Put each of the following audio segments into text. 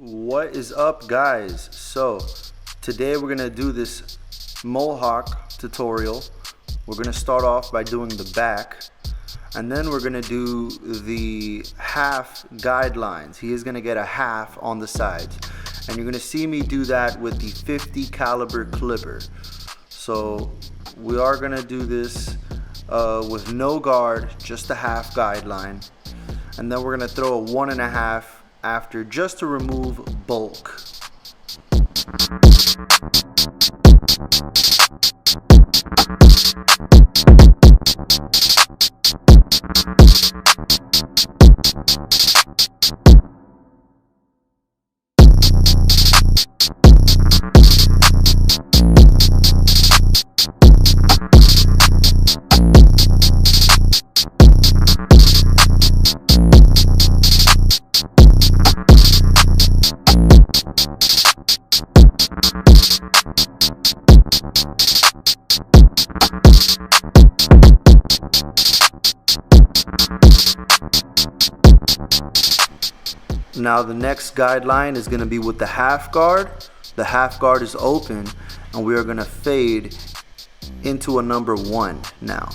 What is up, guys? So today we're gonna do this Mohawk tutorial. We're gonna start off by doing the back, and then we're gonna do the half guidelines. He is gonna get a half on the sides, and you're gonna see me do that with the 50 caliber clipper. So we are gonna do this with no guard, just a half guideline, and then we're gonna throw a 1.5 after, just to remove bulk. Now the next guideline is going to be with the half guard. The half guard is open, and we are going to fade into a number 1 now.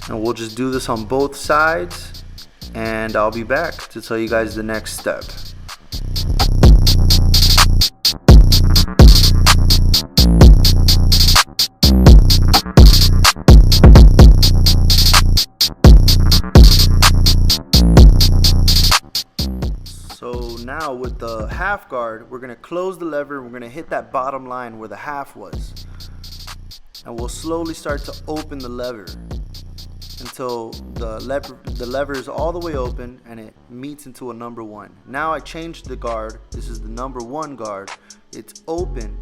And we'll just do this on both sides, and I'll be back to tell you guys the next step. So now with the half guard, we're going to close the lever. We're going to hit that bottom line where the half was, and we'll slowly start to open the lever until the lever is all the way open and it meets into a number 1. Now I changed the guard. This is the number 1 guard. It's open.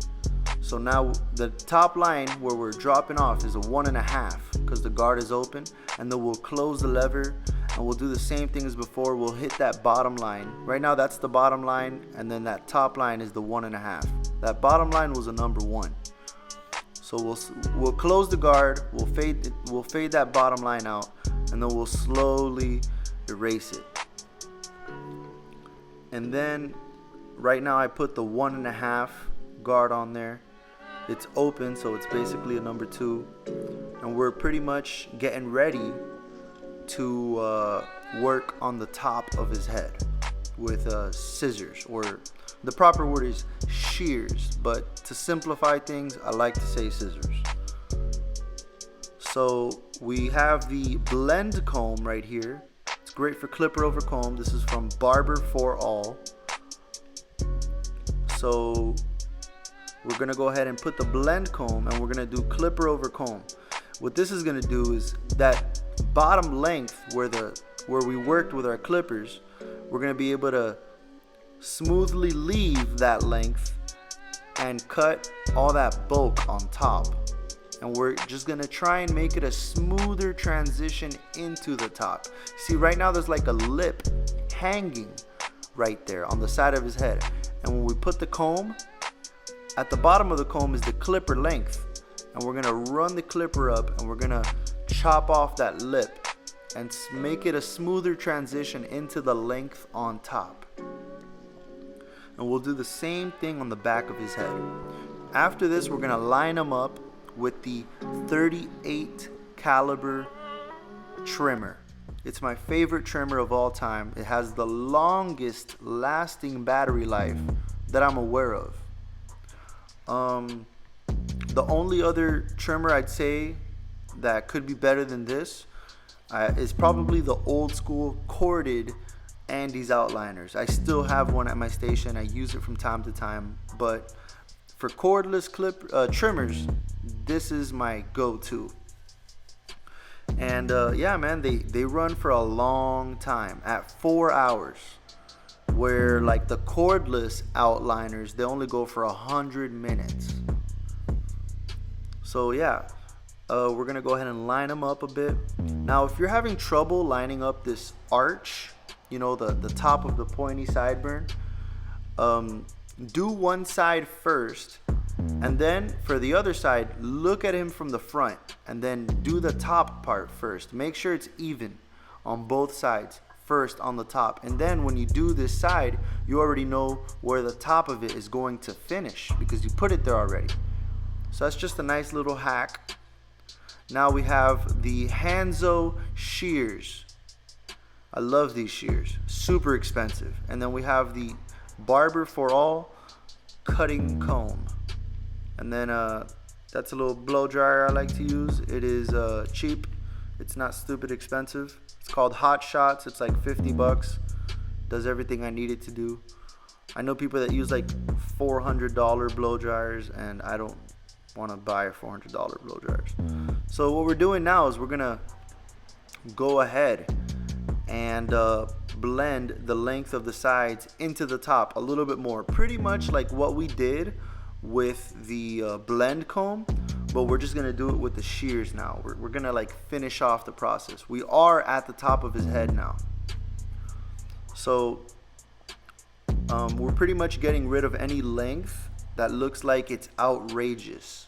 So now the top line where we're dropping off is a 1.5 because the guard is open, and then we'll close the lever. And we'll do the same thing as before. We'll hit that bottom line. Right now that's the bottom line, and then that top line is the 1.5. That bottom line was a number 1. So we'll close the guard, we'll fade that bottom line out, and then we'll slowly erase it. And then right now I put the 1.5 guard on there. It's open, so it's basically a number 2. And we're pretty much getting ready to work on the top of his head with scissors, or the proper word is shears, but to simplify things I like to say scissors. So we have the blend comb right here. It's great for clipper over comb. This is from Barber for All. So we're gonna go ahead and put the blend comb, and we're gonna do clipper over comb. What this is gonna do is that bottom length where we worked with our clippers, we're going to be able to smoothly leave that length and cut all that bulk on top. And we're just going to try and make it a smoother transition into the top. See, right now there's like a lip hanging right there on the side of his head, and when we put the comb, at the bottom of the comb is the clipper length, and we're going to run the clipper up, and we're going to chop off that lip and make it a smoother transition into the length on top. And we'll do the same thing on the back of his head. After this, we're going to line him up with the 38 caliber trimmer. It's my favorite trimmer of all time. It has the longest lasting battery life that I'm aware of. The only other trimmer I'd say that could be better than this is probably the old school corded Andes outliners. I still have one at my station. I use it from time to time, but for cordless trimmers, this is my go-to. And yeah, man, they run for a long time, at 4 hours, where like the cordless outliners, they only go for 100 minutes. So yeah, we're gonna go ahead and line them up a bit. Now if you're having trouble lining up this arch, you know, the top of the pointy sideburn, do one side first, and then for the other side, look at him from the front, and then do the top part first. Make sure it's even on both sides. first on the top, and then when you do this side, you already know where the top of it is going to finish because you put it there already. So that's just a nice little hack. Now we have the Hanzo shears. I love these shears, super expensive. And then we have the Barber for All cutting comb. And then that's a little blow dryer I like to use. It is cheap. It's not stupid expensive. It's called Hot Shots. It's like 50 bucks. Does everything I need it to do. I know people that use like $400 blow dryers, and I don't want to buy $400 blow dryers. So what we're doing now is we're gonna go ahead and blend the length of the sides into the top a little bit more, pretty much like what we did with the blend comb, but we're just gonna do it with the shears now. We're gonna like finish off the process. We are at the top of his head now, so we're pretty much getting rid of any length that looks like it's outrageous,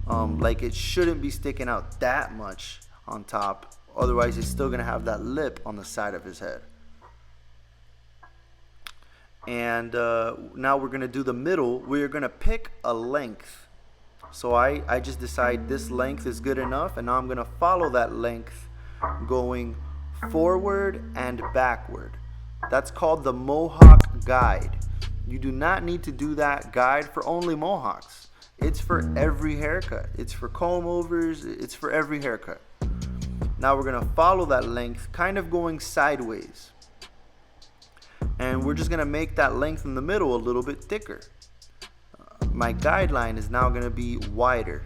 like it shouldn't be sticking out that much on top, otherwise he's still gonna have that lip on the side of his head. And now we're gonna do the middle. We're gonna pick a length. So I just decide this length is good enough, and now I'm gonna follow that length going forward and backward. That's called the Mohawk guide. You do not need to do that guide for only Mohawks. It's for every haircut. It's for comb overs. It's for every haircut. Now we're gonna follow that length, kind of going sideways. And we're just gonna make that length in the middle a little bit thicker. My guideline is now gonna be wider.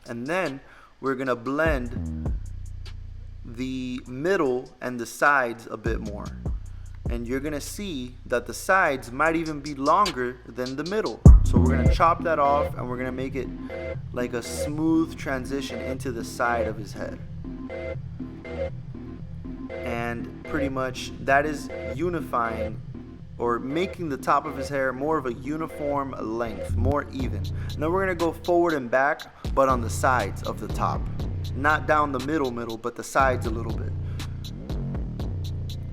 And then we're gonna blend the middle and the sides a bit more. And you're gonna see that the sides might even be longer than the middle. So we're gonna chop that off, and we're gonna make it like a smooth transition into the side of his head. And pretty much that is unifying, or making the top of his hair more of a uniform length, more even. Now we're gonna go forward and back, but on the sides of the top, not down the middle, but the sides a little bit.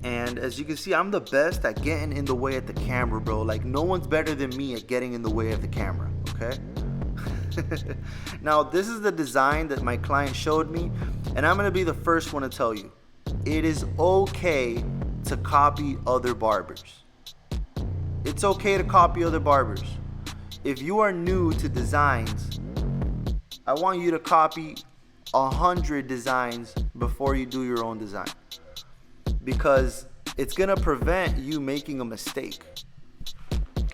And as you can see, I'm the best at getting in the way of the camera, bro. Like, no one's better than me at getting in the way of the camera, okay? Now, this is the design that my client showed me, and I'm gonna be the first one to tell you, it is okay to copy other barbers. It's okay to copy other barbers. If you are new to designs, I want you to copy 100 designs before you do your own design, because it's gonna prevent you making a mistake,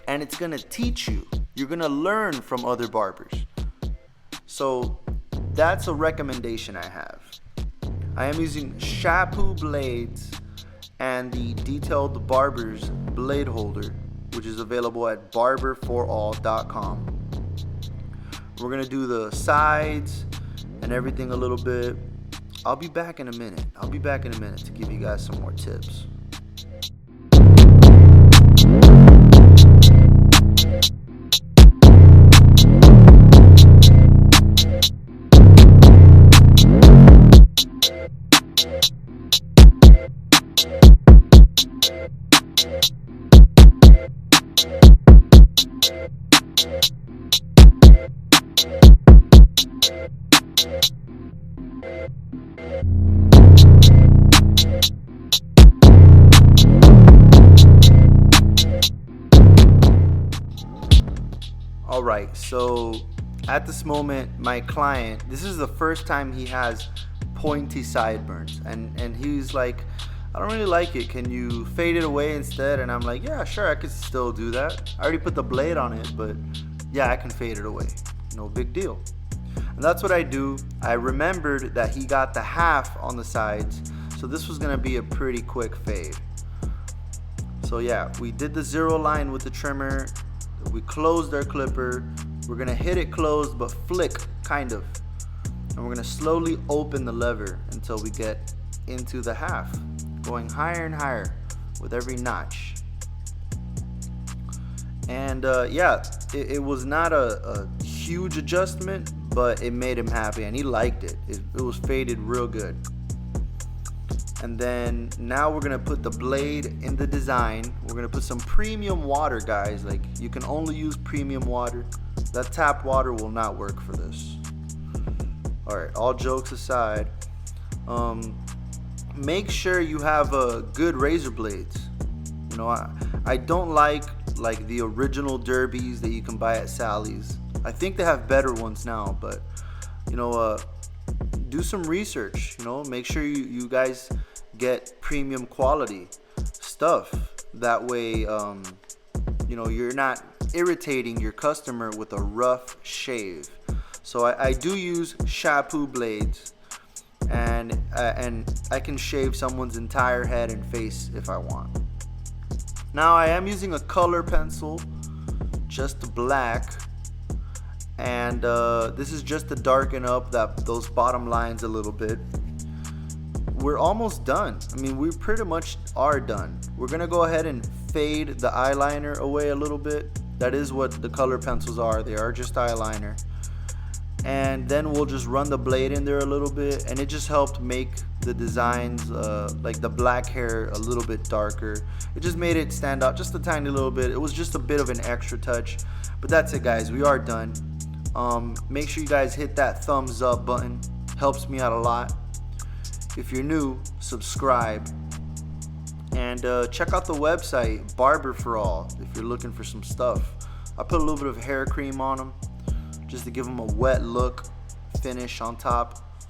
and it's gonna teach you. You're gonna learn from other barbers. So that's a recommendation I have. I am using shampoo blades and the Detailed Barber's blade holder, which is available at barberforall.com. We're gonna do the sides and everything a little bit. I'll be back in a minute. To give you guys some more tips. Alright, so at this moment, my client, this is the first time he has pointy sideburns, and he's like, I don't really like it, can you fade it away instead? And I'm like, yeah, sure, I could still do that. I already put the blade on it, but yeah, I can fade it away, no big deal. And that's what I do. I remembered that he got the half on the sides, so this was gonna be a pretty quick fade. So yeah, we did the zero line with the trimmer. We closed our clipper. We're gonna hit it closed, but flick, kind of. And we're gonna slowly open the lever until we get into the half, going higher and higher with every notch. And yeah, it was not a huge adjustment, but it made him happy and he liked it. It was faded real good. And then now we're gonna put the blade in the design. We're gonna put some premium water, guys. Like, you can only use premium water. That tap water will not work for this. All right, all jokes aside, make sure you have good razor blades. You know, I don't like the original derbies that you can buy at Sally's. I think they have better ones now, but you know, do some research. You know, make sure you guys get premium quality stuff. That way, you know, you're not irritating your customer with a rough shave. So I do use shampoo blades, and I can shave someone's entire head and face if I want. Now I am using a color pencil, just black, and this is just to darken up those bottom lines a little bit. We're almost done. I mean, we pretty much are done. We're gonna go ahead and fade the eyeliner away a little bit. That is what the color pencils are. They are just eyeliner. And then we'll just run the blade in there a little bit, and it just helped make the designs, like the black hair, a little bit darker. It just made it stand out just a tiny little bit. It was just a bit of an extra touch, but that's it, guys. We are done. Make sure you guys hit that thumbs up button. Helps me out a lot. If you're new, subscribe, and check out the website Barber for All if you're looking for some stuff. I put a little bit of hair cream on them, just to give them a wet look finish on top.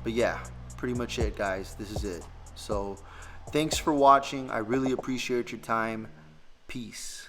But yeah, pretty much it, guys. This is it. So thanks for watching. I really appreciate your time. Peace.